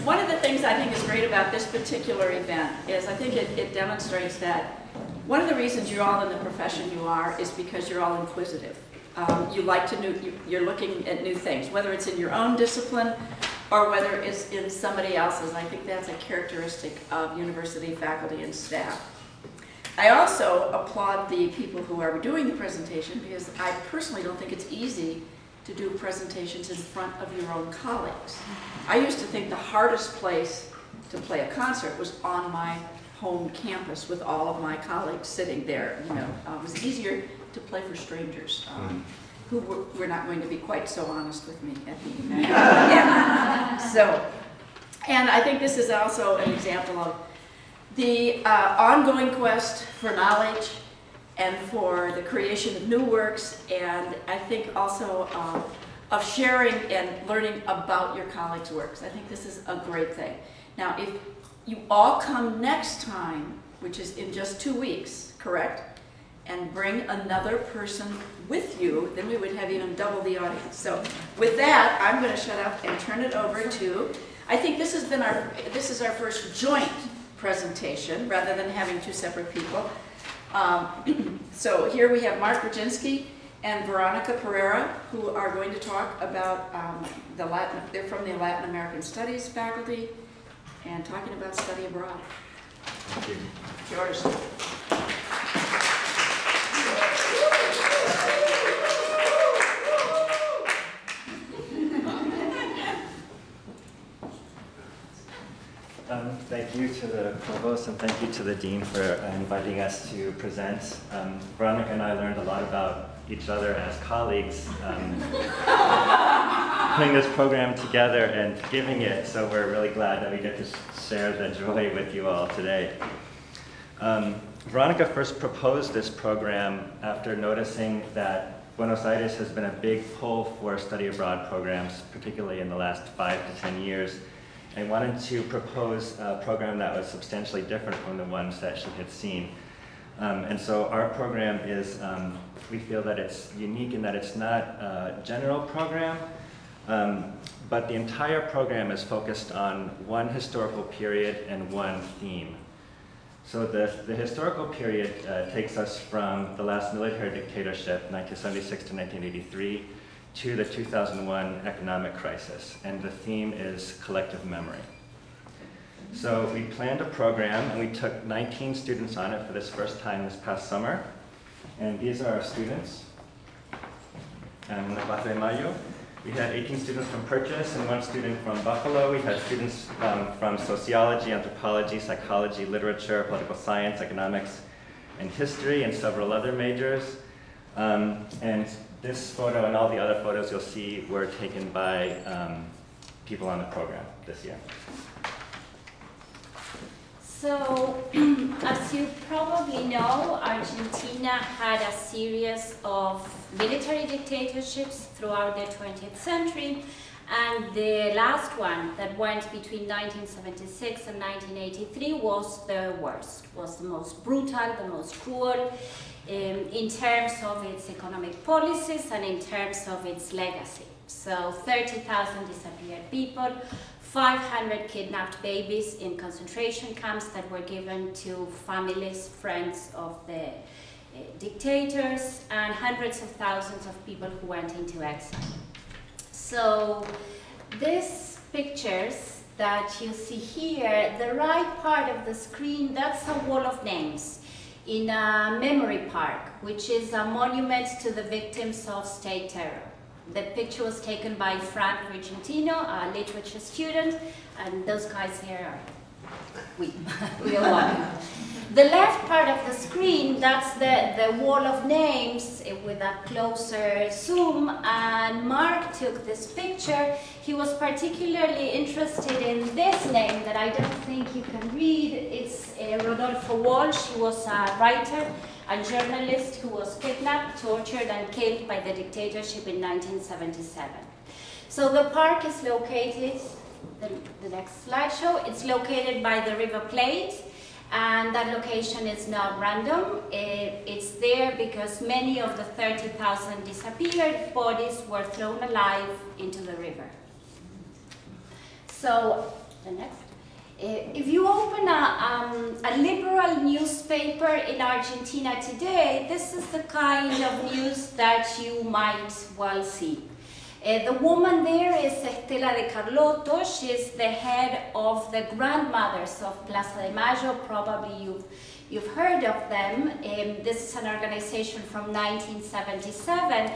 One of the things I think is great about this particular event is I think it demonstrates that one of the reasons you're all in the profession you are is because you're all inquisitive. You like to you're looking at new things, whether it's in your own discipline or whether it's in somebody else's. I think that's a characteristic of university faculty and staff. I also applaud the people who are doing the presentation because I personally don't think it's easy to do presentations in front of your own colleagues. I used to think the hardest place to play a concert was on my home campus with all of my colleagues sitting there. You know, it was easier to play for strangers who were not going to be quite so honest with me at the event. Yeah. So, and I think this is also an example of the ongoing quest for knowledge and for the creation of new works, and I think also of sharing and learning about your colleagues' works. I think this is a great thing. Now, if you all come next time, which is in just 2 weeks, correct? And bring another person with you, then we would have even double the audience. So with that, I'm going to shut up and turn it over to, I think this has been this is our first joint presentation rather than having two separate people. So here we have Marc Brudzinski and Verónica Perera, who are going to talk about they're from the Latin American Studies faculty and talking about study abroad. Thank you. Yours. Thank you to the Provost and thank you to the Dean for inviting us to present. Veronica and I learned a lot about each other as colleagues putting this program together and giving it, so we're really glad that we get to share the joy with you all today. Veronica first proposed this program after noticing that Buenos Aires has been a big pull for study abroad programs, particularly in the last 5 to 10 years. I wanted to propose a program that was substantially different from the ones that she had seen. And so our program is, we feel that it's unique in that it's not a general program, but the entire program is focused on one historical period and one theme. So the historical period takes us from the last military dictatorship, 1976 to 1983, to the 2001 economic crisis, and the theme is collective memory. So we planned a program, and we took 19 students on it for this first time this past summer, and these are our students. And we had 18 students from Purchase and 1 student from Buffalo. We had students from sociology, anthropology, psychology, literature, political science, economics, and history, and several other majors. And this photo and all the other photos you'll see were taken by people on the program this year. So, as you probably know, Argentina had a series of military dictatorships throughout the 20th century, and the last one that went between 1976 and 1983 was the worst, was the most brutal, the most cruel, in terms of its economic policies and in terms of its legacy. So 30,000 disappeared people, 500 kidnapped babies in concentration camps that were given to families, friends of the dictators, and hundreds of thousands of people who went into exile. So these pictures that you see here, the right part of the screen, that's a wall of names in a memory park, which is a monument to the victims of state terror. The picture was taken by Marc Brudzinski, a literature student, and those guys here are we are one. The left part of the screen, that's the wall of names with a closer zoom, and Marc took this picture. He was particularly interested in this name that I don't think you can read. It's Rodolfo Walsh. He was a writer, a journalist who was kidnapped, tortured, and killed by the dictatorship in 1977. So the park is located, the next slideshow, it's located by the River Plate, and that location is not random. It's there because many of the 30,000 disappeared bodies were thrown alive into the river. So, the next. If you open a liberal newspaper in Argentina today, this is the kind of news that you might well see. The woman there is Estela de Carlotto. She's the head of the grandmothers of Plaza de Mayo. Probably you've heard of them. This is an organization from 1977.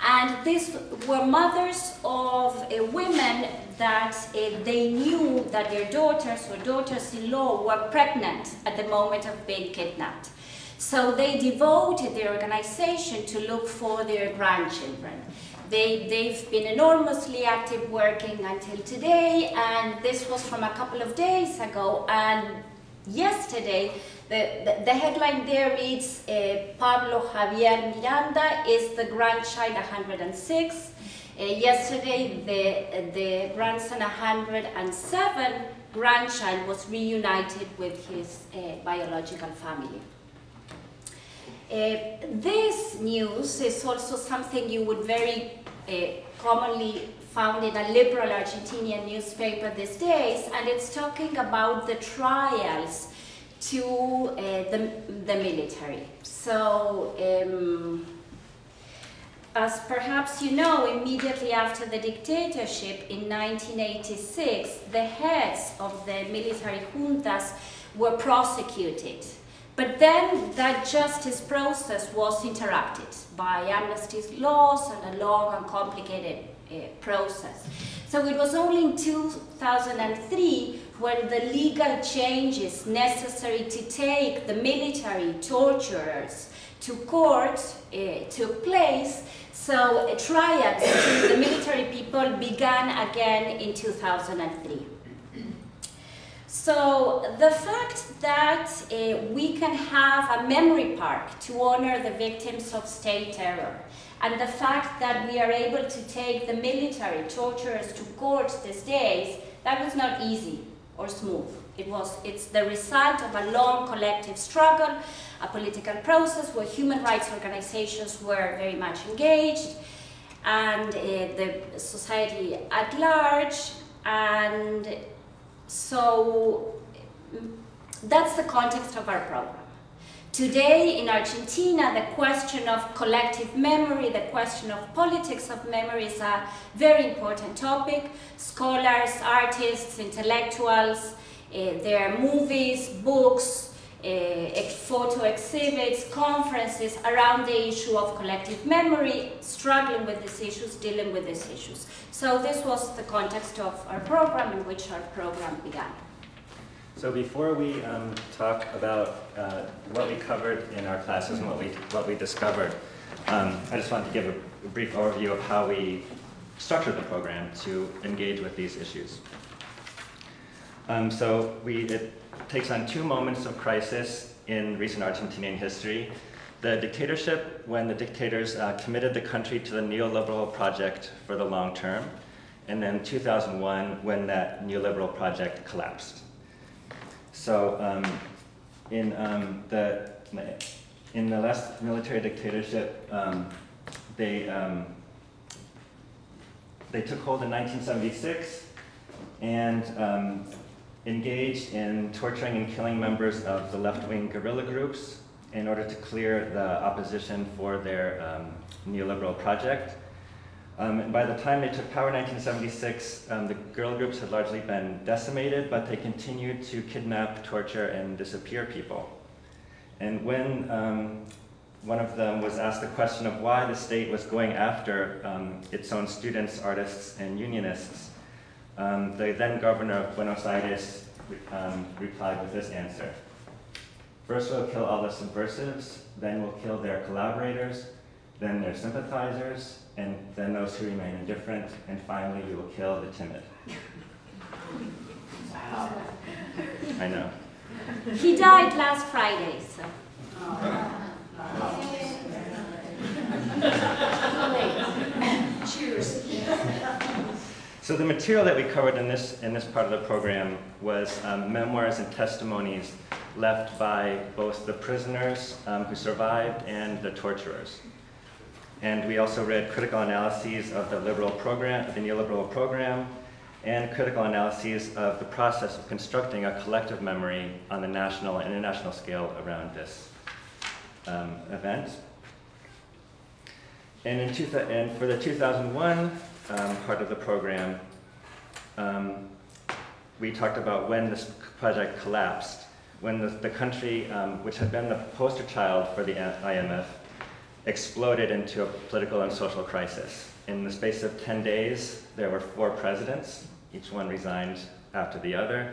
And these were mothers of women that they knew that their daughters or daughters-in-law were pregnant at the moment of being kidnapped. So they devoted their organization to look for their grandchildren. They've been enormously active working until today, and this was from a couple of days ago. And yesterday, the headline there reads, Pablo Javier Miranda is the grandchild 106. Yesterday, the grandson 107 grandchild was reunited with his biological family. This news is also something you would very commonly found in a liberal Argentinian newspaper these days, and it's talking about the trials to the military. So, as perhaps you know, immediately after the dictatorship in 1986, the heads of the military juntas were prosecuted. But then that justice process was interrupted by amnesty laws and a long and complicated process. So it was only in 2003 when the legal changes necessary to take the military torturers to court took place. So trials to the military people began again in 2003. So the fact that we can have a memory park to honor the victims of state terror, and the fact that we are able to take the military torturers to court these days, that was not easy or smooth. It's the result of a long collective struggle, a political process where human rights organizations were very much engaged, and the society at large, and so that's the context of our program. Today in Argentina, the question of collective memory, the question of politics of memory is a very important topic. Scholars, artists, intellectuals, there are movies, books, photo exhibits, conferences around the issue of collective memory, struggling with these issues, dealing with these issues. So this was the context of our program in which our program began. So before we talk about what we covered in our classes and what we discovered, I just wanted to give a brief overview of how we structured the program to engage with these issues. It takes on two moments of crisis in recent Argentinian history. The dictatorship, when the dictators committed the country to the neoliberal project for the long term, and then 2001, when that neoliberal project collapsed. So in the last military dictatorship, they took hold in 1976 and engaged in torturing and killing members of the left-wing guerrilla groups in order to clear the opposition for their neoliberal project. And by the time they took power in 1976, the girl groups had largely been decimated, but they continued to kidnap, torture, and disappear people. And when one of them was asked the question of why the state was going after its own students, artists, and unionists, the then governor of Buenos Aires replied with this answer. First we'll kill all the subversives, then we'll kill their collaborators, then their sympathizers, and then those who remain indifferent, and finally we will kill the timid. Wow. I know. He died last Friday, so. Cheers. So the material that we covered in this part of the program was memoirs and testimonies left by both the prisoners who survived and the torturers. And we also read critical analyses of the neoliberal program, and critical analyses of the process of constructing a collective memory on the national and international scale around this event. And for the 2001 part of the program, we talked about when this project collapsed, when the country, which had been the poster child for the IMF, exploded into a political and social crisis. In the space of 10 days, there were 4 presidents. Each one resigned after the other.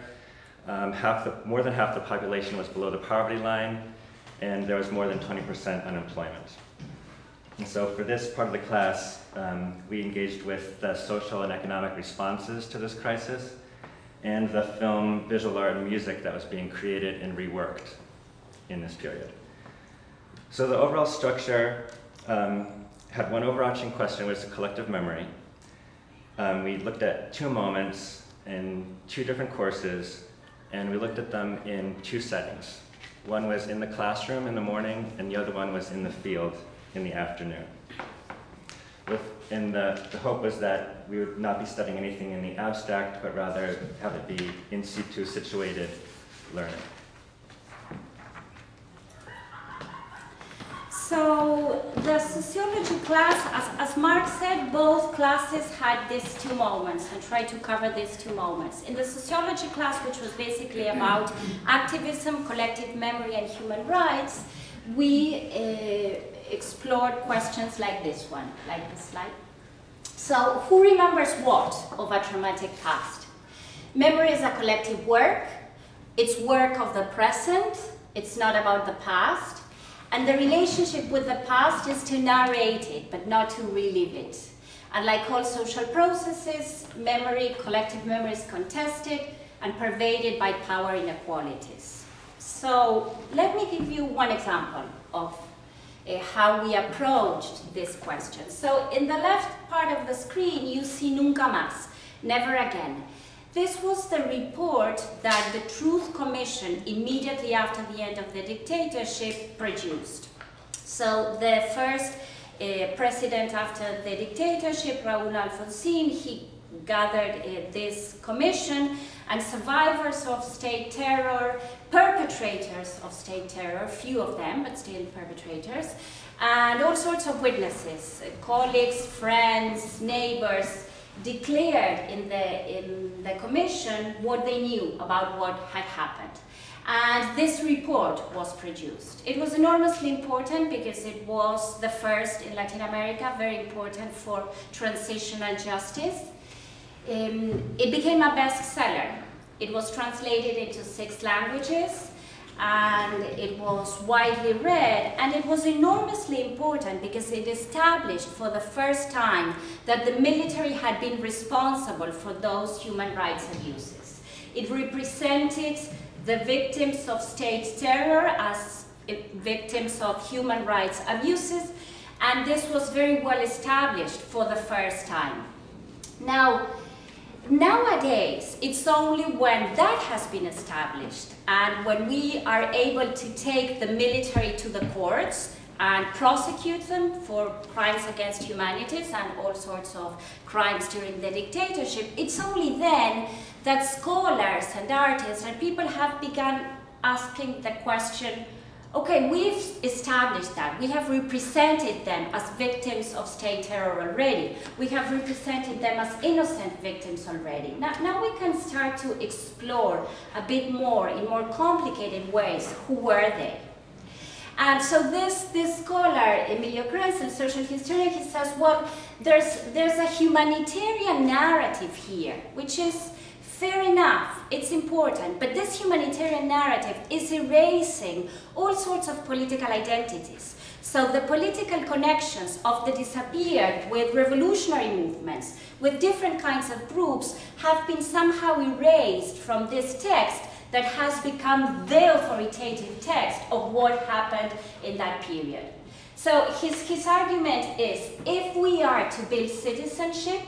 More than half the population was below the poverty line, and there was more than 20% unemployment. And so for this part of the class, we engaged with the social and economic responses to this crisis, and the film, visual art, and music that was being created and reworked in this period. So the overall structure had one overarching question, which was collective memory. We looked at 2 moments in 2 different courses, and we looked at them in 2 settings. One was in the classroom in the morning, and the other one was in the field in the afternoon. And the hope was that we would not be studying anything in the abstract, but rather have it be in situ situated learning. So the sociology class, as Marc said, both classes had these 2 moments and tried to cover these 2 moments. In the sociology class, which was basically about activism, collective memory, and human rights, we explored questions like this one, like this slide. So who remembers what of a traumatic past? Memory is a collective work. It's work of the present. It's not about the past. And the relationship with the past is to narrate it, but not to relive it. And like all social processes, memory, collective memory is contested and pervaded by power inequalities. So let me give you one example of how we approached this question. So in the left part of the screen, you see Nunca Más, Never Again. This was the report that the Truth Commission, immediately after the end of the dictatorship, produced. So the first president after the dictatorship, Raúl Alfonsín, he gathered this commission, and survivors of state terror, perpetrators of state terror, few of them, but still perpetrators, and all sorts of witnesses, colleagues, friends, neighbors, declared in the commission what they knew about what had happened. And this report was produced. It was enormously important because it was the first in Latin America, very important for transitional justice. It became a bestseller. It was translated into 6 languages, and it was widely read, and it was enormously important because it established for the first time that the military had been responsible for those human rights abuses. It represented the victims of state terror as victims of human rights abuses, and this was very well established for the first time. Now, nowadays, it's only when that has been established and when we are able to take the military to the courts and prosecute them for crimes against humanities and all sorts of crimes during the dictatorship, it's only then that scholars and artists and people have begun asking the question, Okay, we've established that. We have represented them as victims of state terror already. We have represented them as innocent victims already. Now we can start to explore a bit more, in more complicated ways, who were they? And so this scholar, Emilio Krenzel, social historian, he says, well, there's a humanitarian narrative here, which is fair enough, it's important, but this humanitarian narrative is erasing all sorts of political identities. So the political connections of the disappeared with revolutionary movements, with different kinds of groups, have been somehow erased from this text that has become the authoritative text of what happened in that period. So his argument is, if we are to build citizenship,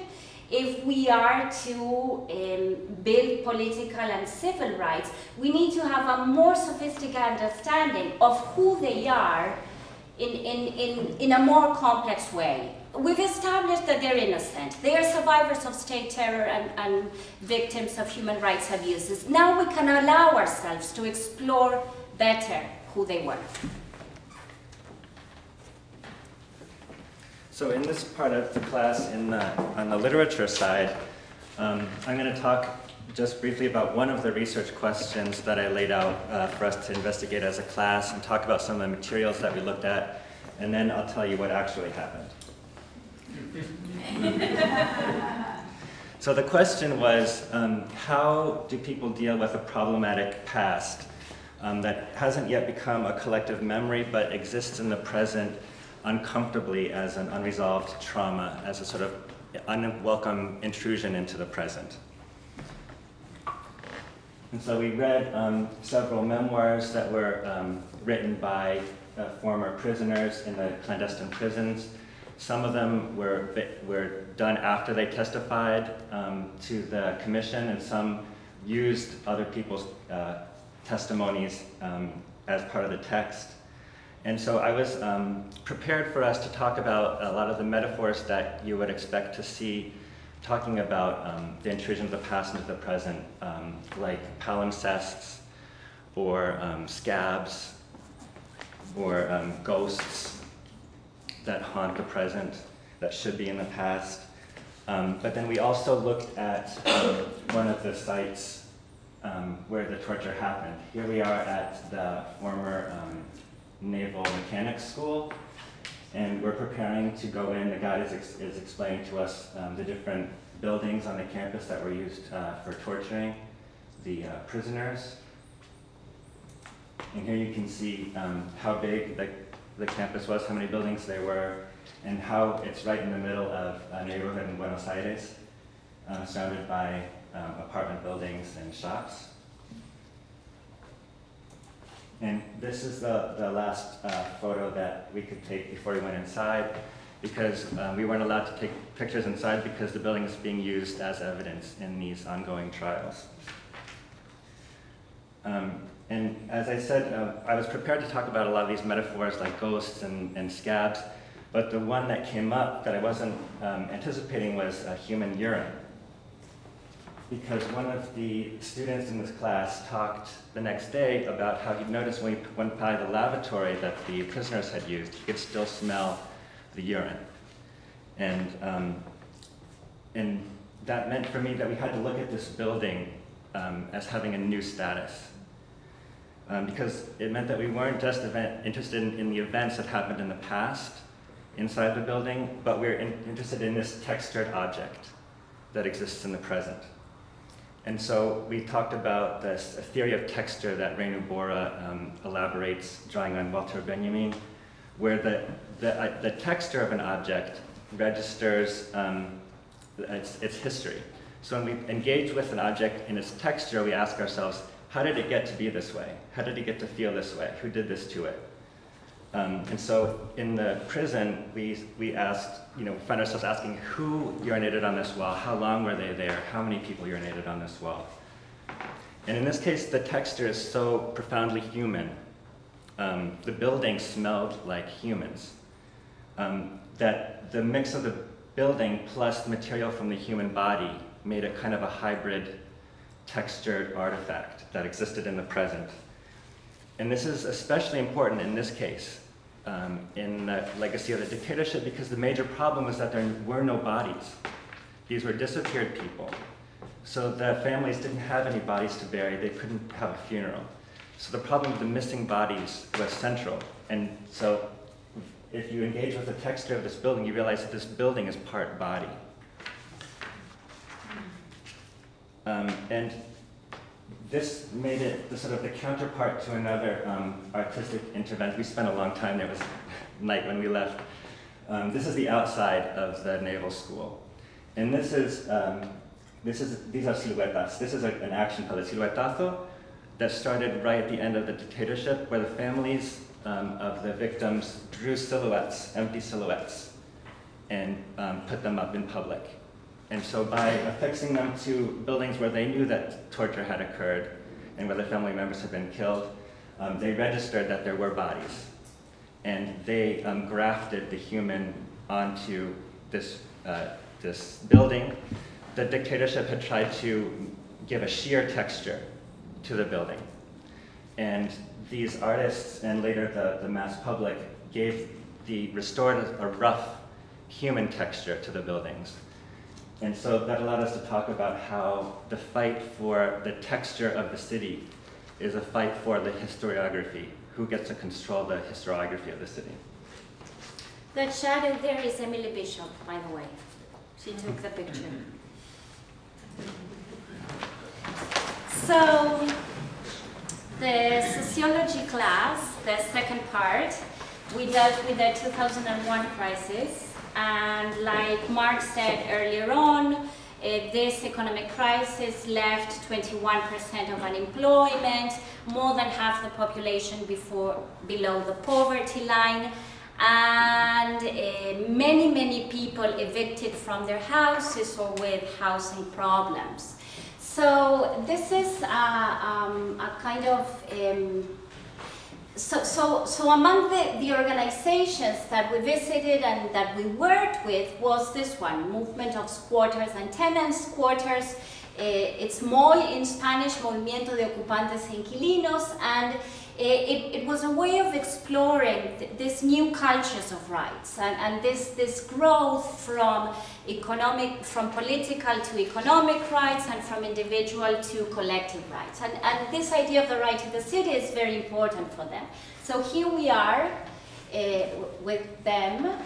if we are to build political and civil rights, we need to have a more sophisticated understanding of who they are in a more complex way. We've established that they're innocent. They are survivors of state terror and victims of human rights abuses. Now we can allow ourselves to explore better who they were. So in this part of the class, on the literature side, I'm going to talk just briefly about one of the research questions that I laid out for us to investigate as a class, and talk about some of the materials that we looked at, and then I'll tell you what actually happened. So the question was, how do people deal with a problematic past that hasn't yet become a collective memory, but exists in the present uncomfortably as an unresolved trauma, as a sort of unwelcome intrusion into the present? And so we read several memoirs that were written by former prisoners in the clandestine prisons. Some of them were done after they testified to the commission, and some used other people's testimonies as part of the text. And so I was prepared for us to talk about a lot of the metaphors that you would expect to see talking about the intrusion of the past into the present, like palimpsests, or scabs, or ghosts that haunt the present, that should be in the past. But then we also looked at one of the sites where the torture happened. Here we are at the former Naval Mechanics School, and we're preparing to go in. The guide is explaining to us the different buildings on the campus that were used for torturing the prisoners. And here you can see how big the campus was, how many buildings there were, and how it's right in the middle of a neighborhood in Buenos Aires, surrounded by apartment buildings and shops. And this is the last photo that we could take before we went inside, because we weren't allowed to take pictures inside because the building is being used as evidence in these ongoing trials. And as I said, I was prepared to talk about a lot of these metaphors like ghosts and scabs, but the one that came up that I wasn't anticipating was human urine. Because one of the students in this class talked the next day about how he'd noticed when he went by the lavatory that the prisoners had used, he could still smell the urine. And that meant for me that we had to look at this building as having a new status. Because it meant that we weren't just interested in the events that happened in the past inside the building, but we were interested in this textured object that exists in the present. And so we talked about this theory of texture that Reinu Bora elaborates, drawing on Walter Benjamin, where the texture of an object registers its history. So when we engage with an object in its texture, we ask ourselves, how did it get to be this way? How did it get to feel this way? Who did this to it? And so in the prison, we found ourselves asking who urinated on this wall, how long were they there, how many people urinated on this wall. And in this case, the texture is so profoundly human. The building smelled like humans. That the mix of the building plus material from the human body made a kind of a hybrid textured artifact that existed in the present. And this is especially important in this case, in the legacy of the dictatorship, because the major problem was that there were no bodies. These were disappeared people. So the families didn't have any bodies to bury. They couldn't have a funeral. So the problem of the missing bodies was central. And so if you engage with the texture of this building, you realize that this building is part body. And this made it the sort of the counterpart to another artistic intervention. We spent a long time there. It was night when we left. This is the outside of the Naval School. And these are siluetas. This is an action called a siluetazo that started right at the end of the dictatorship, where the families of the victims drew silhouettes, empty silhouettes, and put them up in public. And so by affixing them to buildings where they knew that torture had occurred and where the family members had been killed, they registered that there were bodies. And they grafted the human onto this building. The dictatorship had tried to give a sheer texture to the building. And these artists, and later the mass public, restored a rough human texture to the buildings. And so that allowed us to talk about how the fight for the texture of the city is a fight for the historiography. Who gets to control the historiography of the city? That shadow there is Emily Bishop, by the way. She took the picture. So, the sociology class, the second part, we dealt with the 2001 crisis. And like Marc said earlier on, this economic crisis left 21% of unemployment, more than half the population below the poverty line, and many people evicted from their houses or with housing problems. So this is a kind of So among the organizations that we visited and that we worked with was this one, Movement of Squatters and Tenants. Squatters, it's MOI in Spanish, Movimiento de Ocupantes e Inquilinos, and it was a way of exploring these new cultures of rights and this growth from political to economic rights and from individual to collective rights. And this idea of the right to the city is very important for them. So here we are with them.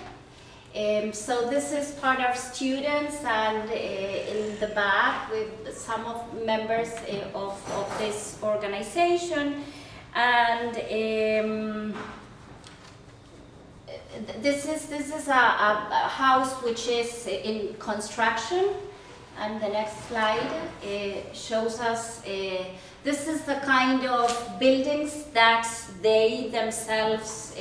So this is part of students, and in the back with some of members of this organization. And this is a house which is in construction, and the next slide shows us this is the kind of buildings that they themselves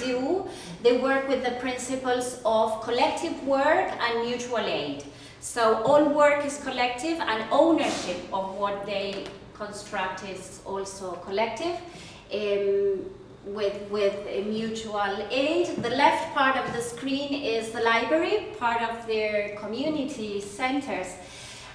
do. They work with the principles of collective work and mutual aid. So all work is collective, and ownership of what they construct is also collective, with a mutual aid. The left part of the screen is the library, part of their community centers.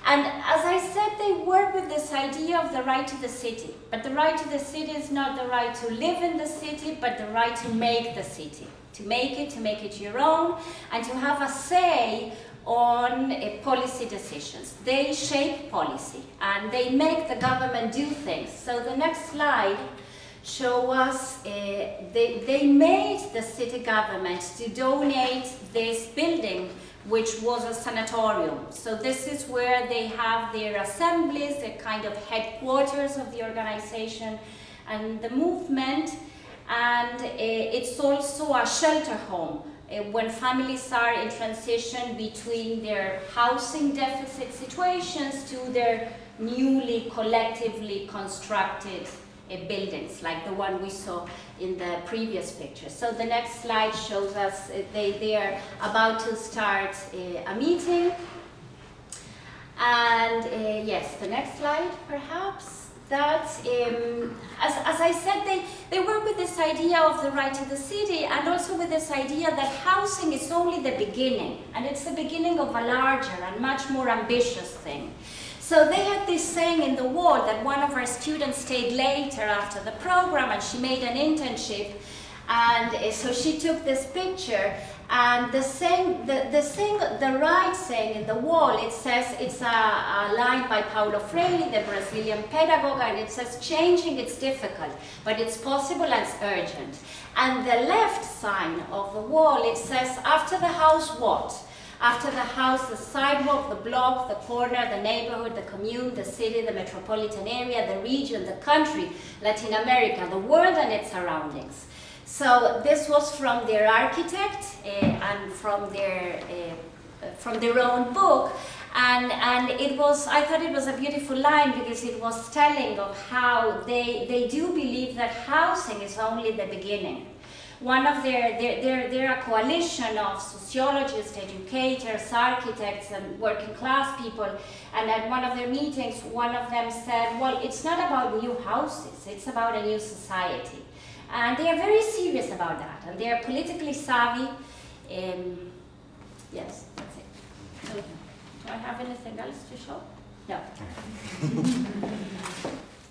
And as I said, they work with this idea of the right to the city. But the right to the city is not the right to live in the city, but the right to make the city. To make it your own, and to have a say on policy decisions. They shape policy, and they make the government do things. So the next slide show us, they made the city government to donate this building, which was a sanatorium. So this is where they have their assemblies, the kind of headquarters of the organization and the movement, and it's also a shelter home. When families are in transition between their housing deficit situations to their newly collectively constructed buildings, like the one we saw in the previous picture. So the next slide shows us they are about to start a meeting. And yes, the next slide perhaps. That, as I said, they work with this idea of the right to the city, and also with this idea that housing is only the beginning, and it's the beginning of a larger and much more ambitious thing. So they had this saying in the wall that one of our students stayed later after the program, and she made an internship, and so she took this picture, and the right saying in the wall, it says, it's a line by Paulo Freire, the Brazilian pedagogue, and it says, changing is difficult, but it's possible and it's urgent. And the left sign of the wall, it says, after the house, what? After the house, the sidewalk, the block, the corner, the neighborhood, the commune, the city, the metropolitan area, the region, the country, Latin America, the world and its surroundings. So this was from their architect and from their own book, and it was, I thought it was a beautiful line because it was telling of how they do believe that housing is only the beginning. One of they're a coalition of sociologists, educators, architects, and working class people. And at one of their meetings, one of them said, well, it's not about new houses, it's about a new society. And they are very serious about that, and they are politically savvy. Yes, that's it. So, do I have anything else to show?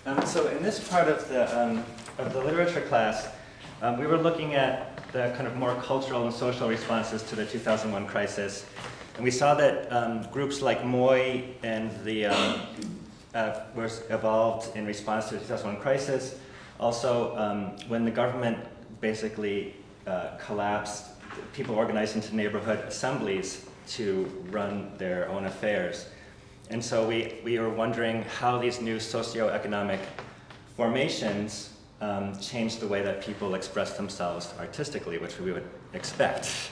No. So in this part of the literature class, we were looking at the kind of more cultural and social responses to the 2001 crisis. And we saw that groups like Moi and the were evolved in response to the 2001 crisis. Also, when the government basically collapsed, people organized into neighborhood assemblies to run their own affairs. And so we were wondering how these new socioeconomic formations changed the way that people express themselves artistically, which we would expect.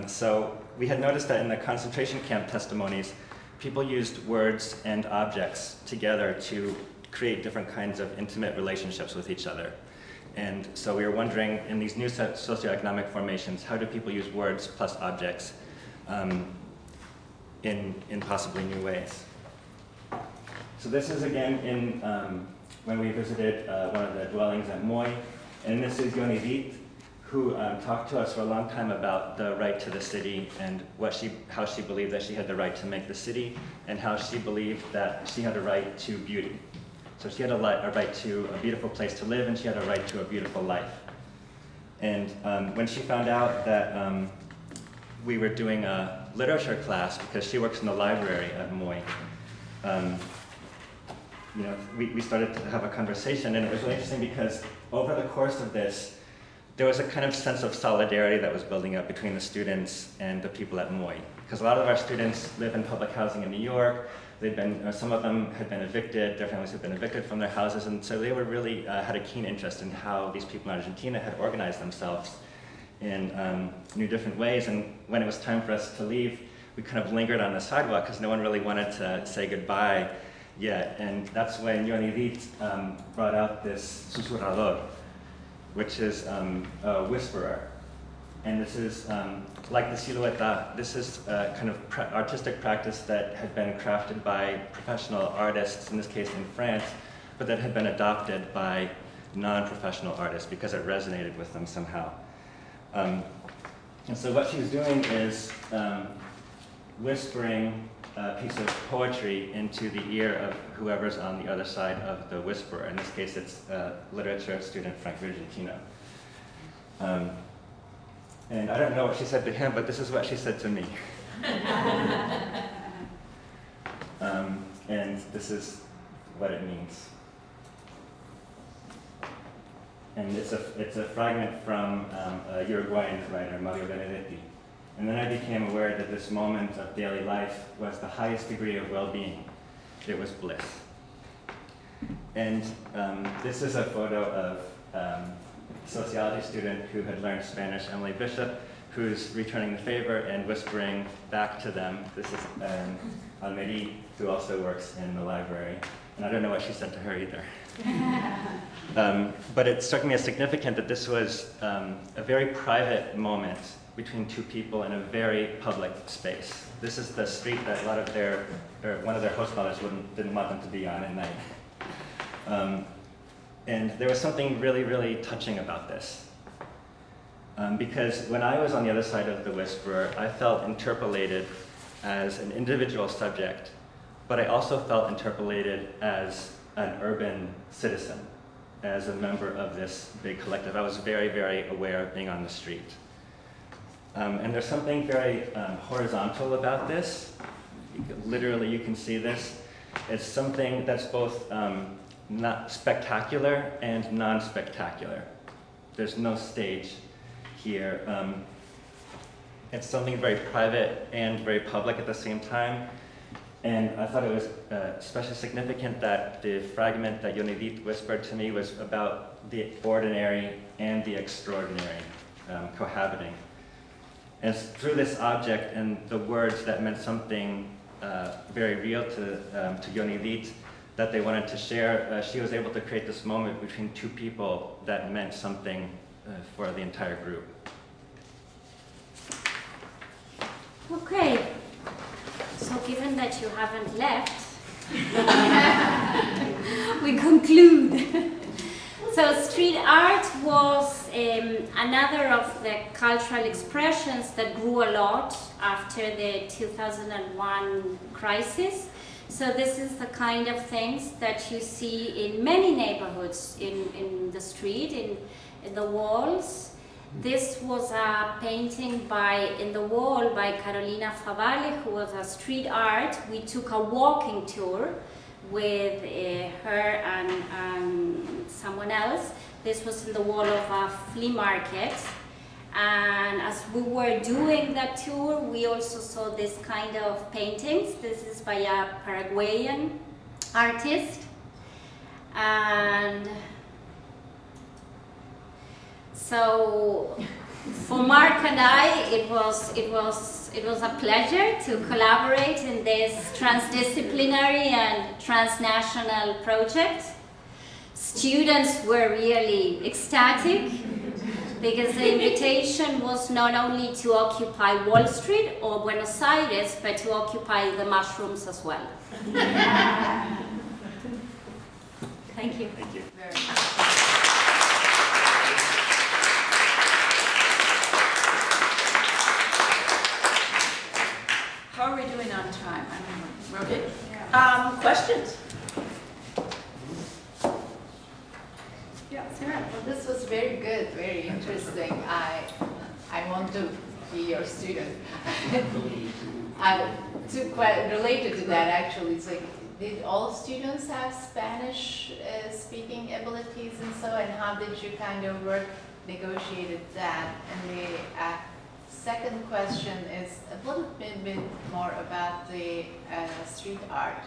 So we had noticed that in the concentration camp testimonies, people used words and objects together to create different kinds of intimate relationships with each other. And so we were wondering, in these new socioeconomic formations, how do people use words plus objects in possibly new ways? So this is again in when we visited one of the dwellings at Moi, and this is Yonidit, who talked to us for a long time about the right to the city and how she believed that she had the right to make the city, and how she believed that she had a right to beauty. So she had a right to a beautiful place to live, and she had a right to a beautiful life. And when she found out that we were doing a literature class, because she works in the library at Moi, we started to have a conversation, and it was really interesting because over the course of this, there was a kind of sense of solidarity that was building up between the students and the people at Moi. Because a lot of our students live in public housing in New York. Some of them had been evicted, their families had been evicted from their houses, and so they were really had a keen interest in how these people in Argentina had organized themselves in new different ways. And when it was time for us to leave, we kind of lingered on the sidewalk because no one really wanted to say goodbye yet. And that's when Yonidit brought out this susurrador, which is a whisperer. And this is, like the silueta, this is a kind of artistic practice that had been crafted by professional artists, in this case in France, but that had been adopted by non-professional artists because it resonated with them somehow. And so what she's doing is whispering a piece of poetry into the ear of whoever's on the other side of the whisperer. In this case, it's literature student Marc Brudzinski. And I don't know what she said to him, but this is what she said to me. And this is what it means. And it's a fragment from a Uruguayan writer, Mario Benedetti. And then I became aware that this moment of daily life was the highest degree of well-being. It was bliss. And this is a photo of a sociology student who had learned Spanish, Emily Bishop, who's returning the favor and whispering back to them. This is Almeri, who also works in the library. And I don't know what she said to her either. But it struck me as significant that this was a very private moment between two people in a very public space. This is the street that a lot of one of their host fathers didn't want them to be on at night. And there was something really, really touching about this. Because when I was on the other side of the whisperer, I felt interpolated as an individual subject but I also felt interpolated as an urban citizen, as a member of this big collective. I was very, very aware of being on the street. And there's something very horizontal about this. Literally, you can see this. It's something that's both not spectacular and non-spectacular. There's no stage here. It's something very private and very public at the same time. And I thought it was especially significant that the fragment that Yonidit whispered to me was about the ordinary and the extraordinary cohabiting. And it's through this object and the words that meant something very real to Yonidit that they wanted to share, she was able to create this moment between two people that meant something for the entire group. Okay, so given that you haven't left, we conclude. So street art was another of the cultural expressions that grew a lot after the 2001 crisis. So this is the kind of things that you see in many neighborhoods, in the street, in the walls. This was a painting in the wall by Carolina Favale, who was a street art. We took a walking tour with her and someone else. This was in the wall of a flea market. And as we were doing that tour, we also saw this kind of paintings. This is by a Paraguayan artist. And so for Marc and I, it was a pleasure to collaborate in this transdisciplinary and transnational project. Students were really ecstatic because the invitation was not only to occupy Wall Street or Buenos Aires, but to occupy the mushrooms as well. Thank you. Thank you. Very much. How are we doing on time? We're okay. Questions? Yeah, Sarah. Well, this was very good, very interesting. I want to be your student. Related to that, actually, it's like, did all students have Spanish speaking abilities and so, and how did you kind of negotiated that? And the second question is a little bit more about the street art.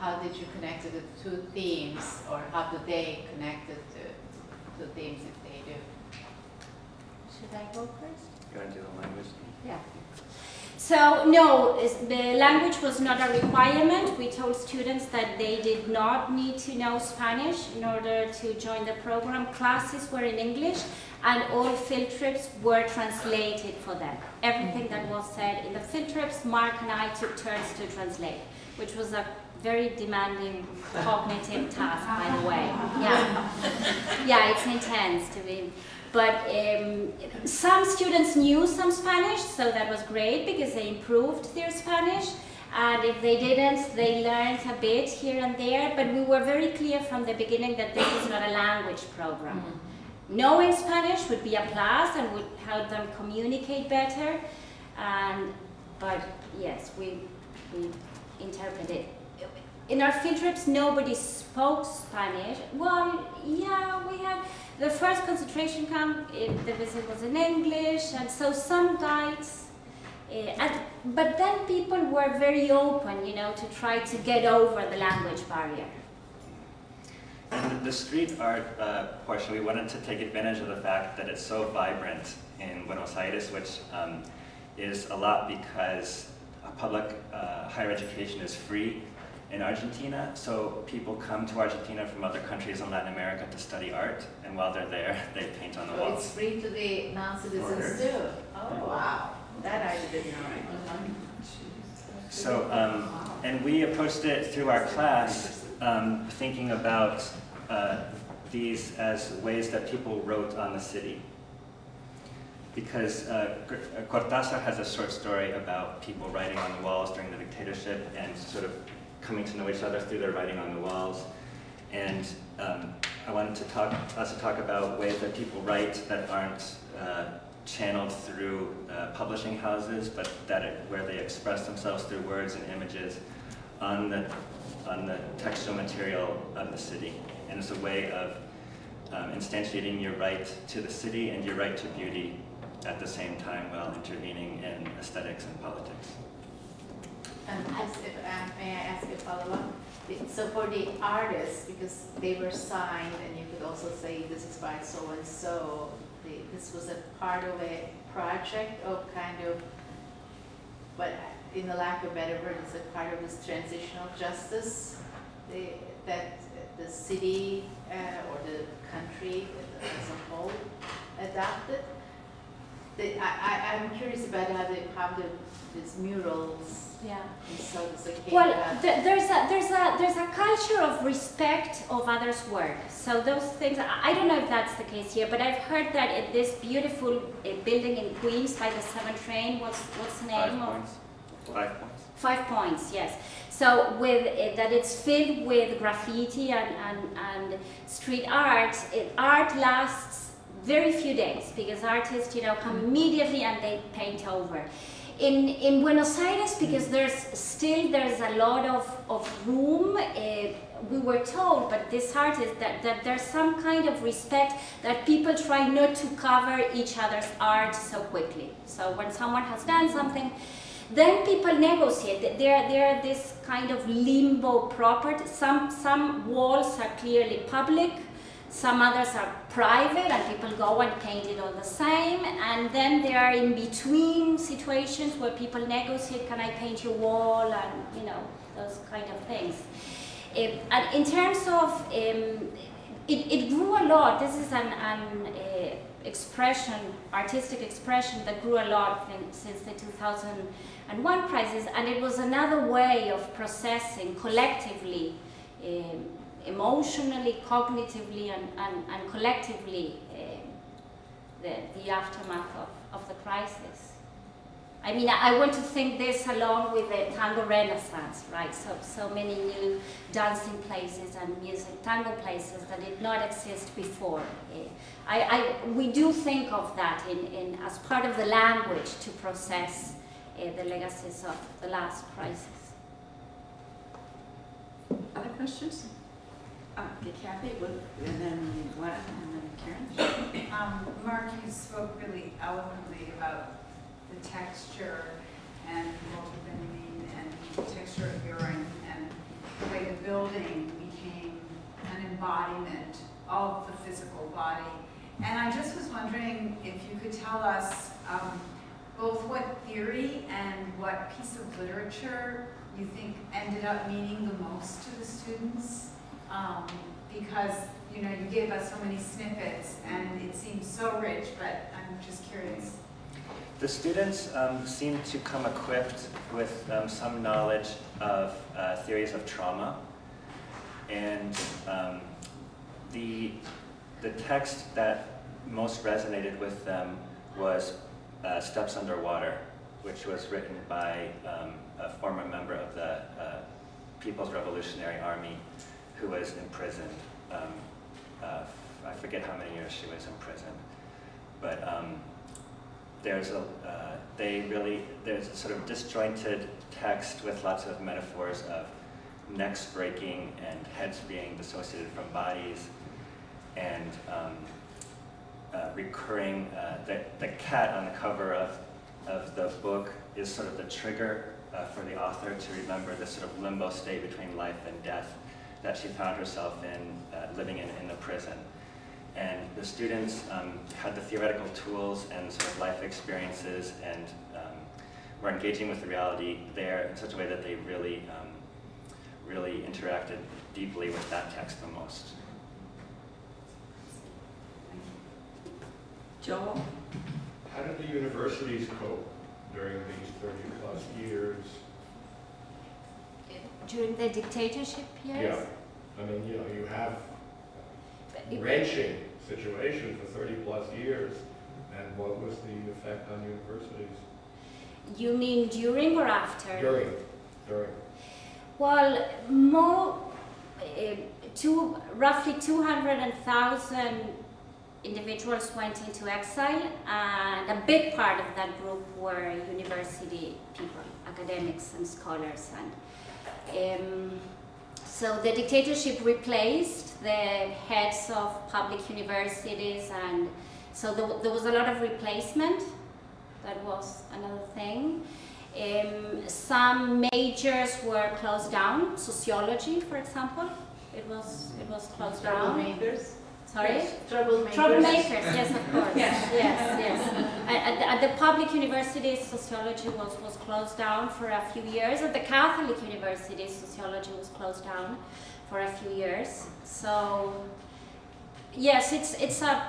How did you connect the two themes, or how do they connect it to themes if they do? Should I go first? You want to do the language? Yeah. So no, the language was not a requirement. We told students that they did not need to know Spanish in order to join the program. Classes were in English, and all field trips were translated for them. Everything that was said in the field trips, Marc and I took turns to translate, which was a very demanding cognitive task, by the way. Yeah, yeah, it's intense to be. But some students knew some Spanish, so that was great because they improved their Spanish. And if they didn't, they learned a bit here and there. But we were very clear from the beginning that this is not a language program. Mm-hmm. Knowing Spanish would be a plus and would help them communicate better. But yes, we interpreted. In our field trips, nobody spoke Spanish. Well, yeah, we had the first concentration camp. The visit was in English, and so some guides. But then people were very open, you know, to try to get over the language barrier. And the street art portion, we wanted to take advantage of the fact that it's so vibrant in Buenos Aires, which is a lot because public higher education is free in Argentina, so people come to Argentina from other countries in Latin America to study art, and while they're there, they paint on the walls. It's free to the non-citizens too. Oh, wow. That I didn't know. So, and we approached it through our class, thinking about these as ways that people wrote on the city. because Cortázar has a short story about people writing on the walls during the dictatorship and sort of coming to know each other through their writing on the walls. And I wanted to talk about ways that people write that aren't channeled through publishing houses, but where they express themselves through words and images on the textual material of the city. And it's a way of instantiating your right to the city and your right to beauty at the same time while intervening in aesthetics and politics. May I ask a follow-up? So for the artists, because they were signed, and you could also say this is by so-and-so, this was a part of a project of kind of, but in the lack of a better word, it's a part of this transitional justice that the city or the country as a whole adopted. I'm curious about how these murals. Yeah. And so well, there's a culture of respect of others' work. So those things, I don't know if that's the case here, but I've heard that at this beautiful building in Queens by the 7 train, what's the name? 5 points. 5 points. 5 points, yes. So with that, it's filled with graffiti and street art. Art lasts very few days because artists, come immediately and they paint over. In Buenos Aires, because there's a lot of room, we were told, but this artist, that there's some kind of respect that people try not to cover each other's art so quickly. So when someone has done something, then people negotiate. They're this kind of limbo property. Some walls are clearly public. Some others are private, and people go and paint it all the same. And then there are in between situations where people negotiate, can I paint your wall, and those kind of things. And in terms of, it grew a lot. This is an expression, artistic expression that grew a lot since the 2001 crisis, and it was another way of processing collectively, emotionally, cognitively, and collectively the aftermath of the crisis. I mean, I want to think this along with the tango renaissance, right? So many new dancing places and music tango places that did not exist before. We do think of that as part of the language to process the legacies of the last crisis. Other questions? Kathy, and then Gwen, and then Karen. Marc, you spoke really eloquently about the texture and multi-bending and the texture of urine and the way the building became an embodiment of the physical body. And I just was wondering if you could tell us both what theory and what piece of literature you think ended up meaning the most to the students. Because you gave us so many snippets and it seems so rich, but I'm just curious. The students seem to come equipped with some knowledge of theories of trauma, and the text that most resonated with them was Steps Underwater, which was written by a former member of the People's Revolutionary Army who was imprisoned. I forget how many years she was in prison, but there's a sort of disjointed text with lots of metaphors of necks breaking and heads being dissociated from bodies, and recurring, the cat on the cover of the book is sort of the trigger for the author to remember this sort of limbo state between life and death that she found herself in, living in the prison. And the students had the theoretical tools and sort of life experiences, and were engaging with the reality there in such a way that they really, really interacted deeply with that text the most. Joel? How did the universities cope during these 30-plus years? During the dictatorship years? Yeah. I mean, you have a wrenching situation for 30-plus years, And what was the effect on universities? You mean during or after? During. Well, roughly 200,000 individuals went into exile, and a big part of that group were university people, academics and scholars. And so the dictatorship replaced the heads of public universities, and so there was a lot of replacement. That was another thing. Some majors were closed down. Sociology, for example, it was closed down. Troublemakers? Sorry? Yes. Troublemakers. Troublemakers, yes, of course. Yes. At the public universities, sociology was closed down for a few years. At the Catholic universities, sociology was closed down for a few years. So, yes, it's a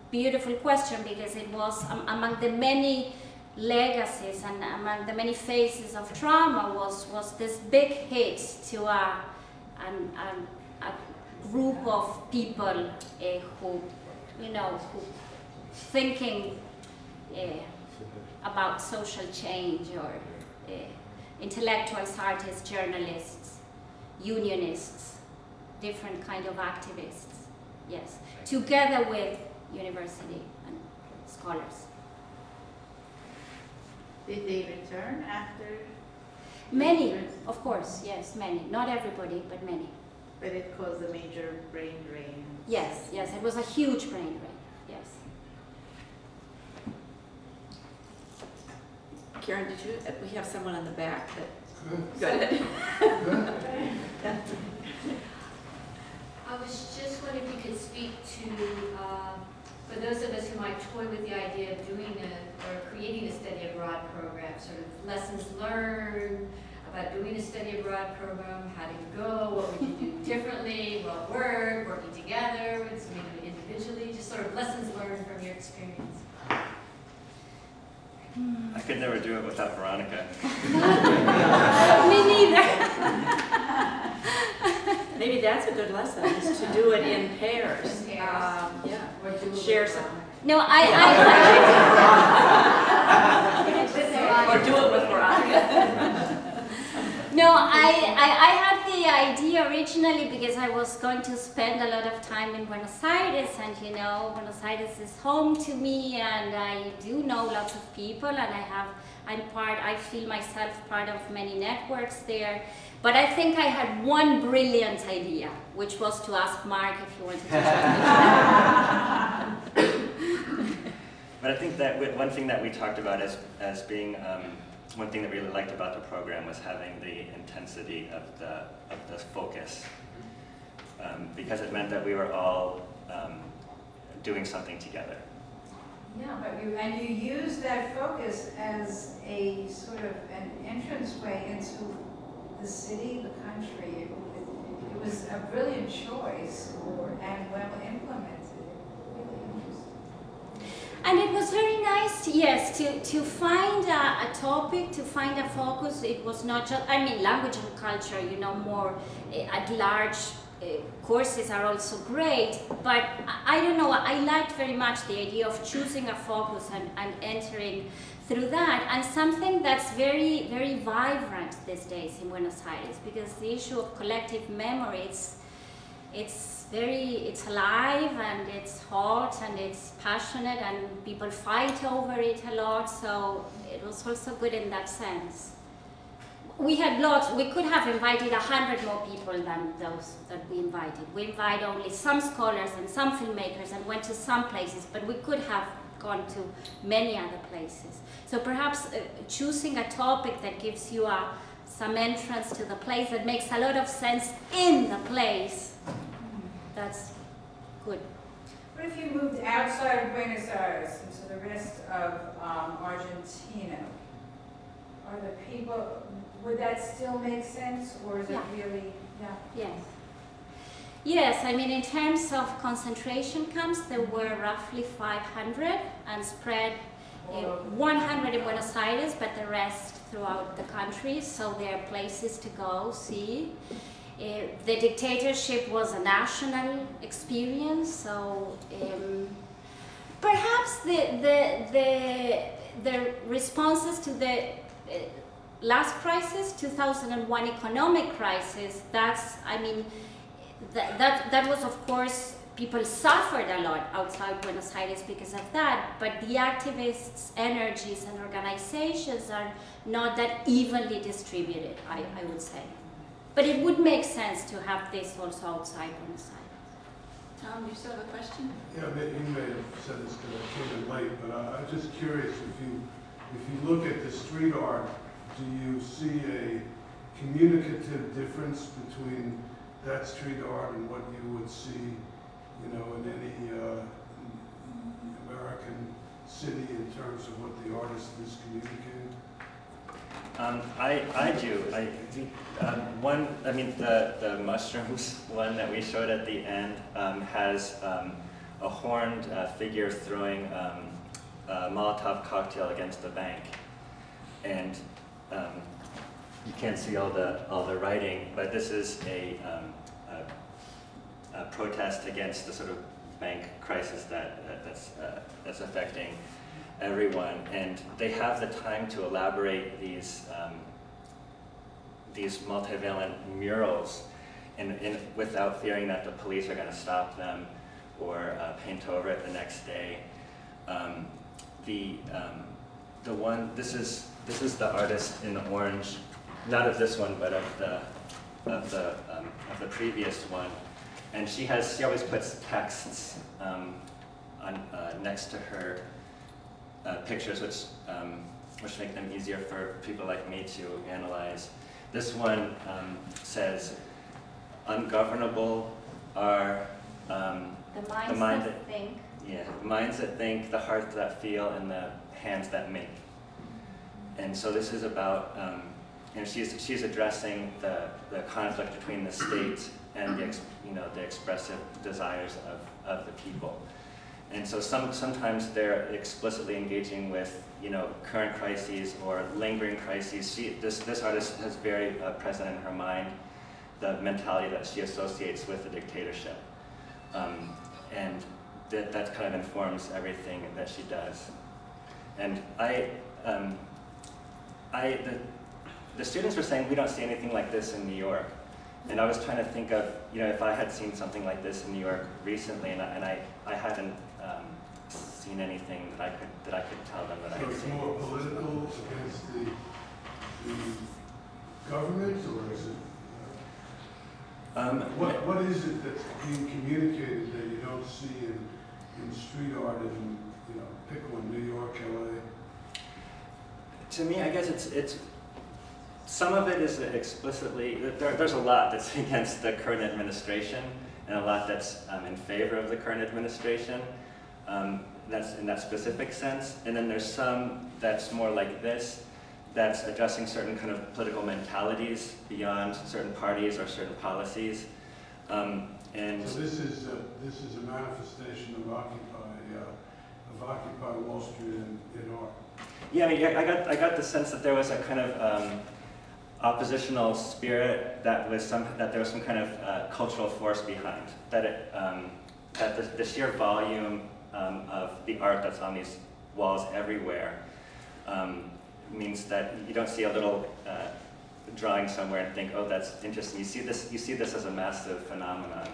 beautiful question, because it was among the many legacies and among the many phases of trauma was this big hit to a group of people who thinking about social change, or intellectuals, artists, journalists, unionists, different kind of activists, yes, together with university and scholars. Did they return after? Many, of course, yes, many. Not everybody, but many. But it caused a major brain drain. Yes, it was a huge brain drain, yes. Karen, did you, we have someone in the back that, go ahead. I was just wondering if you could speak to, for those of us who might toy with the idea of doing or creating a study abroad program, sort of lessons learned about doing a study abroad program, how did you go, what would you do differently, what worked, working together, maybe individually, just sort of lessons learned from your experience. I could never do it without Veronica. Me neither. Maybe that's a good lesson, is to do it in pairs. In pairs. Yeah. Or do it Share with some. Veronica. No, Or do it with Veronica. No, I had the idea originally because I was going to spend a lot of time in Buenos Aires, and Buenos Aires is home to me, and I do know lots of people, and I feel myself part of many networks there. But I think I had one brilliant idea, which was to ask Marc if he wanted to join me. But I think that one thing that we talked about as being one thing that we really liked about the program was having the intensity of the focus, because it meant that we were all doing something together. Yeah, but you use that focus as a sort of an entranceway into the city, the country. It was a brilliant choice and well implemented. Really interesting. And it was very nice, yes, to find a topic, to find a focus. It was not just, language and culture, more at large. Courses are also great, but I don't know, I liked very much the idea of choosing a focus and entering through that, and something that's very, very vibrant these days in Buenos Aires, because the issue of collective memory, it's alive, and it's hot, and it's passionate, and people fight over it a lot, so it was also good in that sense. We had lots, we could have invited 100 more people than those that we invited. We invited only some scholars and some filmmakers and went to some places, but we could have gone to many other places. So perhaps choosing a topic that gives you some entrance to the place, that makes a lot of sense in the place, that's good. What if you moved outside of Buenos Aires into the rest of Argentina? Are the people, would that still make sense, or is it really, Yes. Yes, in terms of concentration camps, there were roughly 500 and spread 100 in Buenos Aires, but the rest throughout the country, so there are places to go see. The dictatorship was a national experience, so Perhaps the responses to the last crisis, 2001 economic crisis, that's, I mean, that was of course, people suffered a lot outside Buenos Aires because of that, but the activists' energies and organizations are not that evenly distributed, I would say. But it would make sense to have this also outside Buenos Aires. Tom, you still have a question? Yeah, you may have said this because I came in late, but I'm just curious, if you look at the street art, do you see a communicative difference between that street art and what you would see, you know, in any American city in terms of what the artist is communicating? I do. The mushrooms one that we showed at the end has a horned figure throwing a Molotov cocktail against a bank, and you can't see all the writing, but this is a protest against the sort of bank crisis that's affecting everyone, and they have the time to elaborate these multivalent murals without fearing that the police are going to stop them or paint over it the next day. This is the artist in the orange, not of this one, but of the previous one, and she always puts texts next to her pictures, which make them easier for people like me to analyze. This one says, "Ungovernable are the minds that think." Yeah, the minds that think, the hearts that feel, and the hands that make. And so this is about, she's addressing the conflict between the state and the expressive desires of the people. And so sometimes they're explicitly engaging with, current crises or lingering crises. This artist has very present in her mind the mentality that she associates with the dictatorship. And that kind of informs everything that she does. And the students were saying, we don't see anything like this in New York. And I was trying to think of, if I had seen something like this in New York recently, and I hadn't seen anything that I could tell them that I had So it's seen. more political against the government, or is it? What is it that's being communicated that you don't see in street art in, pick one, New York, LA? To me, I guess it's some of it is explicitly, there's a lot that's against the current administration and a lot that's in favor of the current administration. That's in that specific sense. And then there's some that's more like this, that's addressing certain kind of political mentalities beyond certain parties or certain policies. And so this is a manifestation of Occupy Wall Street in art. Yeah, I got the sense that there was a kind of oppositional spirit that there was some kind of cultural force behind, that the sheer volume of the art that's on these walls everywhere means that you don't see a little drawing somewhere and think, oh, that's interesting. You see this as a massive phenomenon.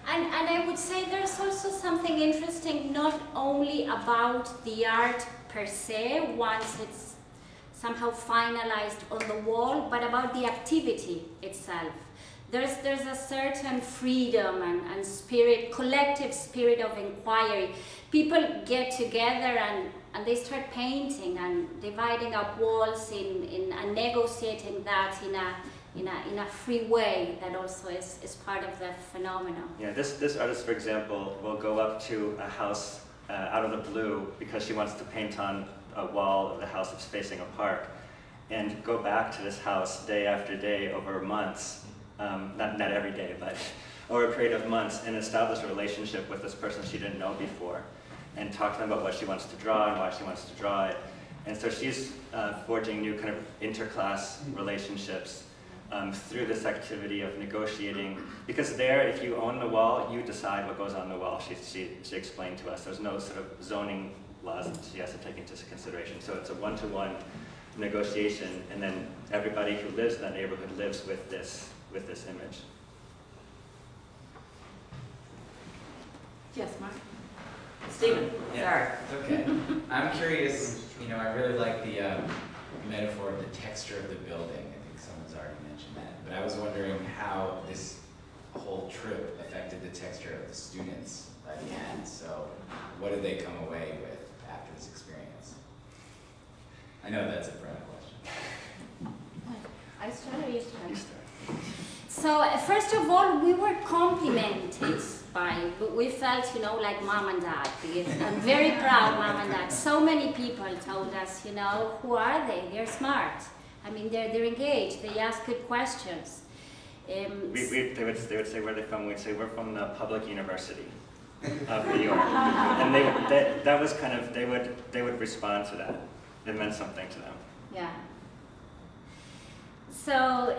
And I would say there's also something interesting not only about the art per se, once it's somehow finalized on the wall, but about the activity itself. There's a certain freedom and spirit, collective spirit of inquiry. People get together and they start painting and dividing up walls and negotiating that in a free way that also is part of the phenomenon. Yeah, this artist, for example, will go up to a house out of the blue because she wants to paint on a wall of the house that's facing a park, and go back to this house day after day over months, not every day, but over a period of months, and establish a relationship with this person she didn't know before, and talk to them about what she wants to draw and why she wants to draw it. And so she's forging new kind of interclass relationships through this activity of negotiating, because there, if you own the wall, you decide what goes on the wall, she explained to us. There's no sort of zoning laws that she has to take into consideration. So it's a one-to-one negotiation, and then everybody who lives in that neighborhood lives with this image. Yes, Mark? Stephen, Yeah, okay. I'm curious, I really like the metaphor of the texture of the building. I think someone's already mentioned that. But I was wondering how this whole trip affected the texture of the students by the end. So what did they come away with after this experience? I know that's a broad question. I start or you start? So first of all, we were complimented by, we felt, like mom and dad. I'm very proud, mom and dad. So many people told us, who are they? They're smart. I mean, they're engaged. They ask good questions. They would say where they're from. We'd say we're from the public university of New York, and that was kind of they would respond to that. It meant something to them. Yeah. So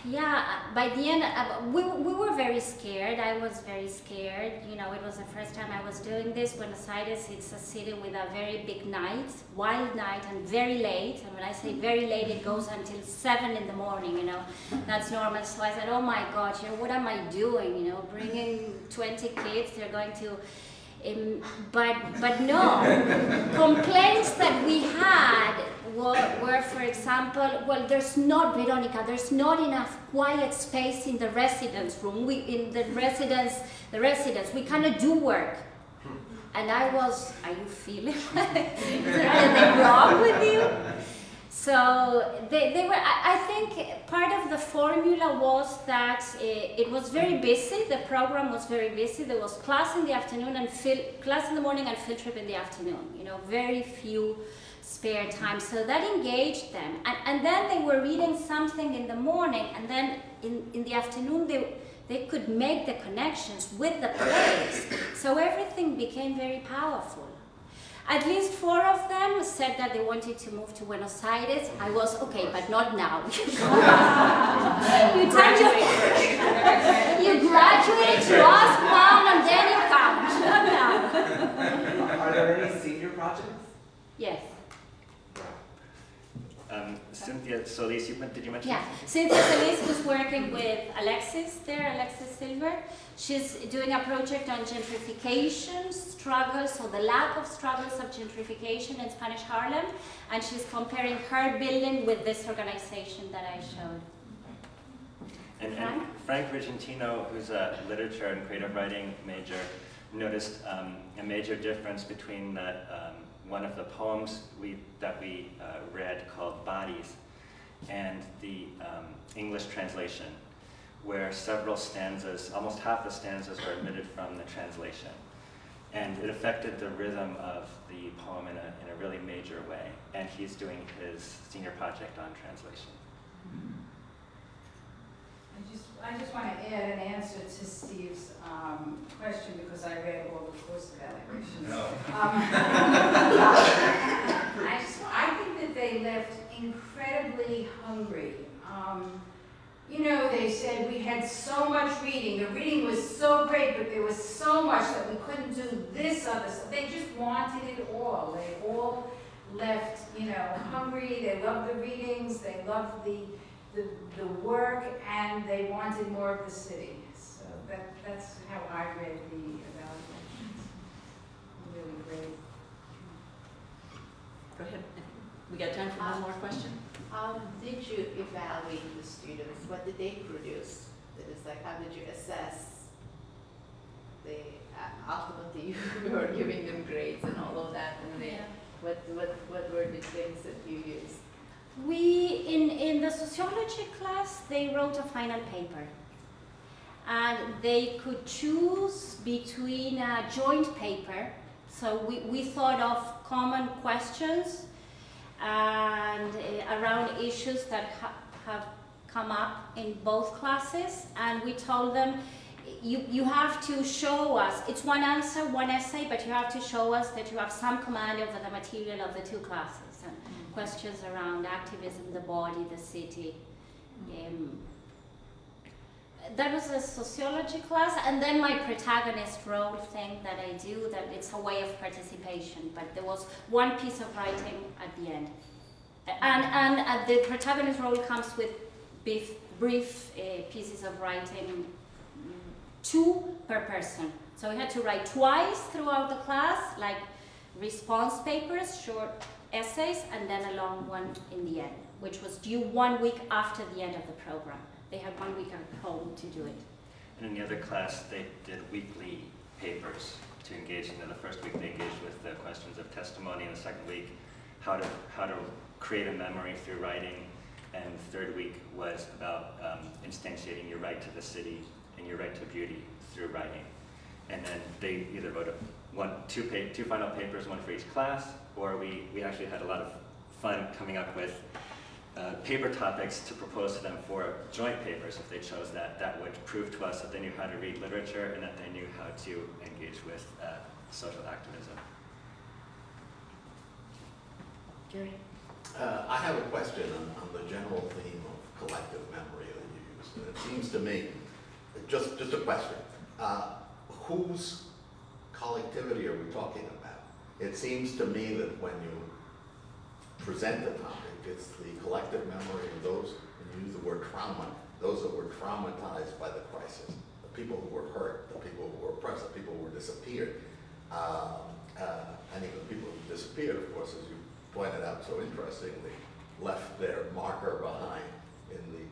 yeah, by the end, we were very scared. I was very scared. It was the first time I was doing this. Buenos Aires, it's a city with a very big night, wild night, and very late. And when I say very late, it goes until 7 in the morning. That's normal. So I said, oh my God, what am I doing? Bringing 20 kids, they're going to. But no, complaints that we had were, for example, well, Veronica, there's not enough quiet space in the residence room. In the residence, we cannot do work. And I was, are you feeling? Is there anything wrong with you? So they were, I think part of the formula was that it was very busy, the program was very busy. There was class in the afternoon and class in the morning and field trip in the afternoon, very few spare time. So that engaged them. And then they were reading something in the morning, and then in the afternoon they could make the connections with the plays. So everything became very powerful. At least 4 of them said that they wanted to move to Buenos Aires. I was, okay, but not now. You graduate, you ask mom, and then you come. Not now. Are there any senior projects? Yes. Cynthia Solis, did you mention? Yeah, Cynthia Solis was working with Alexis Silver. She's doing a project on gentrification struggles, or the lack of struggles of gentrification in Spanish Harlem, and she's comparing her building with this organization that I showed. And Frank Brudzinski, who's a literature and creative writing major, noticed a major difference between one of the poems that we read called Bodies and the English translation, where several stanzas, almost half the stanzas were omitted from the translation. And it affected the rhythm of the poem in a really major way. And he's doing his senior project on translation. I just want to add an answer to Steve's question, because I read all the course evaluations. No. I think that they left incredibly hungry. They said we had so much reading. The reading was so great, but there was so much that we couldn't do this other stuff. They just wanted it all. They all left, hungry. They loved the readings. They loved the work, and they wanted more of the city. So that's how I read the evaluations. Really great. Go ahead. We got time for one more question. How did you evaluate the students? What did they produce? It's like, how did you assess the ultimately you were giving them grades and all of that, and then what were the things that you used? We, in the sociology class, they wrote a final paper. And they could choose between a joint paper. So we thought of common questions and around issues that have come up in both classes. And we told them, you have to show us, it's one answer, one essay, but you have to show us that you have some command over the material of the 2 classes. and questions around activism, the body, the city. That was a sociology class, and then my protagonist role thing that I do, that it's a way of participation, but there was one piece of writing at the end. And the protagonist role comes with brief pieces of writing, 2 per person. So we had to write twice throughout the class, like response papers, short essays, and then a long one in the end, which was due 1 week after the end of the program. They had 1 week at home to do it. And in the other class, they did weekly papers to engage. The first week they engaged with the questions of testimony, and the second week, how to create a memory through writing, and the third week was about instantiating your right to the city and your right to beauty through writing. And then they either wrote two final papers, one for each class, or we actually had a lot of fun coming up with paper topics to propose to them for joint papers if they chose that would prove to us that they knew how to read literature and that they knew how to engage with social activism. Jerry? I have a question on the general theme of collective memory that you used. And it seems to me, just a question, whose collectivity are we talking about? It seems to me that when you present the topic, it's the collective memory of those, and you use the word trauma, those that were traumatized by the crisis, the people who were hurt, the people who were oppressed, the people who were disappeared. And even the people who disappeared, of course, as you pointed out so interestingly, left their marker behind in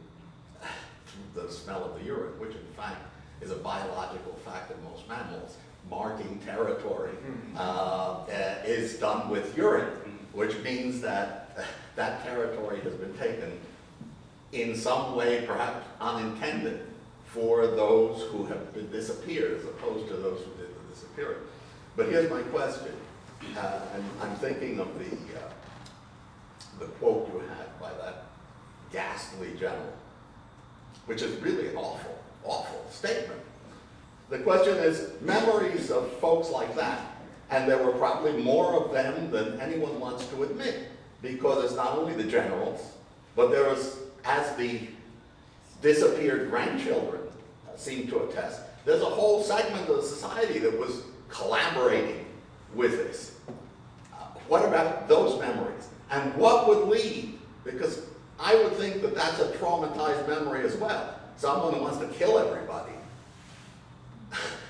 the smell of the urine, which in fact is a biological fact of most mammals. Marking territory is done with urine, which means that that territory has been taken in some way, perhaps unintended, for those who have been disappeared as opposed to those who did the disappearing. But here's my question, and I'm thinking of the quote you had by that ghastly general, which is really an awful, awful statement. The question is, memories of folks like that, and there were probably more of them than anyone wants to admit, because it's not only the generals, but there was, as the disappeared grandchildren seem to attest, there's a whole segment of society that was collaborating with this. What about those memories? And what would lead? Because I would think that that's a traumatized memory as well. Someone who wants to kill everybody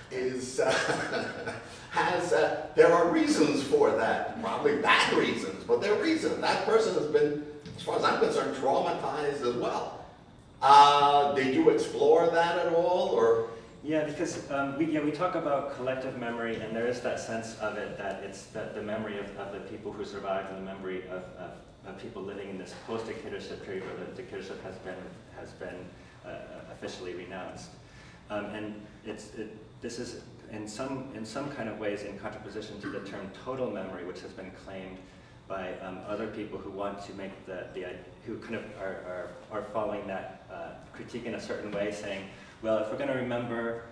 is, there are reasons for that, probably bad reasons, but there are reasons. That person has been, as far as I'm concerned, traumatized as well. Did you explore that at all, or? Yeah, because we talk about collective memory, and there is that sense of it that it's the memory of the people who survived, and the memory of people living in this post-dictatorship period where the dictatorship has been officially renounced, and this is in some kind of ways in contraposition to the term total memory, which has been claimed by other people who want to make who kind of are following that critique in a certain way, saying, well, if we're going to remember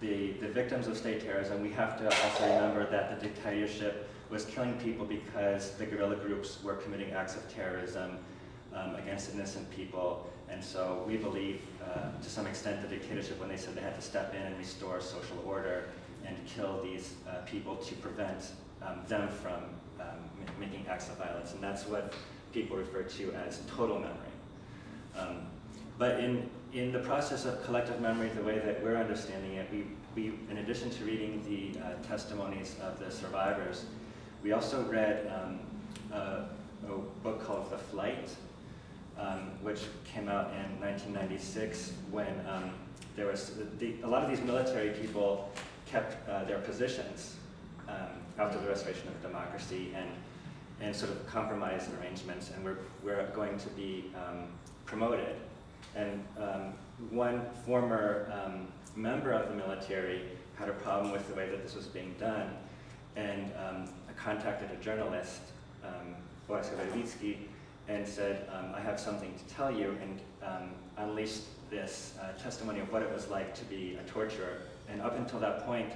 the victims of state terrorism, we have to also remember that the dictatorship was killing people because the guerrilla groups were committing acts of terrorism against innocent people. And so we believe, to some extent, the dictatorship, when they said they had to step in and restore social order and kill these people to prevent them from making acts of violence. And that's what people refer to as total memory. But in the process of collective memory, the way that we're understanding it, we in addition to reading the testimonies of the survivors, we also read a book called The Flight, which came out in 1996 when there was a lot of these military people kept their positions after the restoration of democracy and sort of compromised arrangements, and we're going to be promoted. And one former member of the military had a problem with the way that this was being done, and contacted a journalist, Marc Brudzinski, and said, I have something to tell you, and unleashed this testimony of what it was like to be a torturer. And up until that point,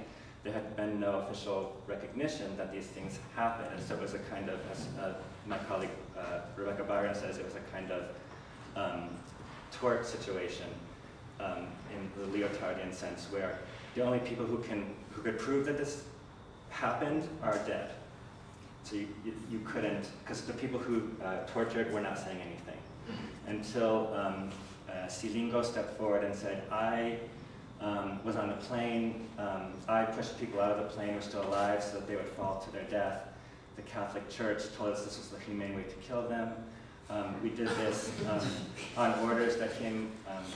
there had been no official recognition that these things happen. And so it was a kind of, as my colleague Rebecca Byron says, it was a kind of tort situation in the Leotardian sense, where the only people who could prove that this happened are dead. So you couldn't, because the people who tortured were not saying anything. Until Silingo stepped forward and said, I was on the plane, I pushed people out of the plane who were still alive so that they would fall to their death. The Catholic Church told us this was the humane way to kill them. We did this on orders that came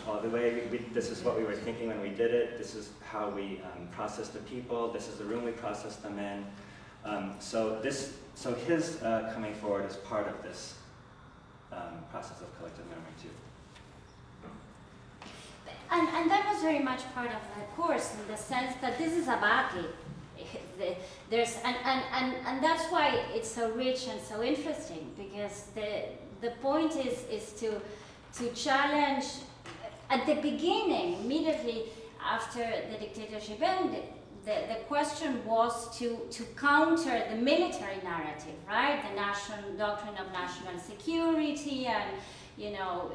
all the way. This is what we were thinking when we did it. This is how we processed the people. This is the room we processed them in. So his coming forward is part of this process of collective memory too. And that was very much part of the course, in the sense that this is a battle. And that's why it's so rich and so interesting, because the point is to challenge. At the beginning, immediately after the dictatorship ended, the question was to counter the military narrative, right? The national doctrine of national security and, you know,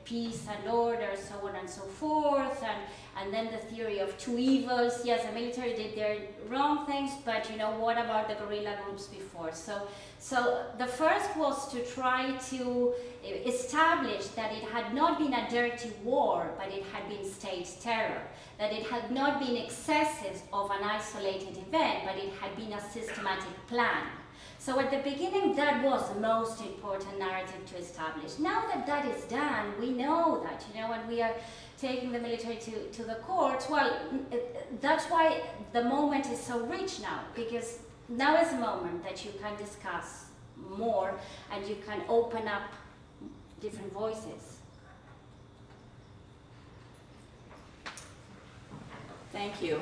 peace and order, so on and so forth, and then the theory of two evils. Yes, the military did their wrong things, but you know, what about the guerrilla groups before? So the first was to try to establish that it had not been a dirty war, but it had been state terror, that it had not been excesses of an isolated event, but it had been a systematic plan. So at the beginning, that was the most important narrative to establish. Now that that is done, we know that, you know, when we are taking the military to the courts, well, that's why the moment is so rich now, because now is the moment that you can discuss more and you can open up different voices. Thank you.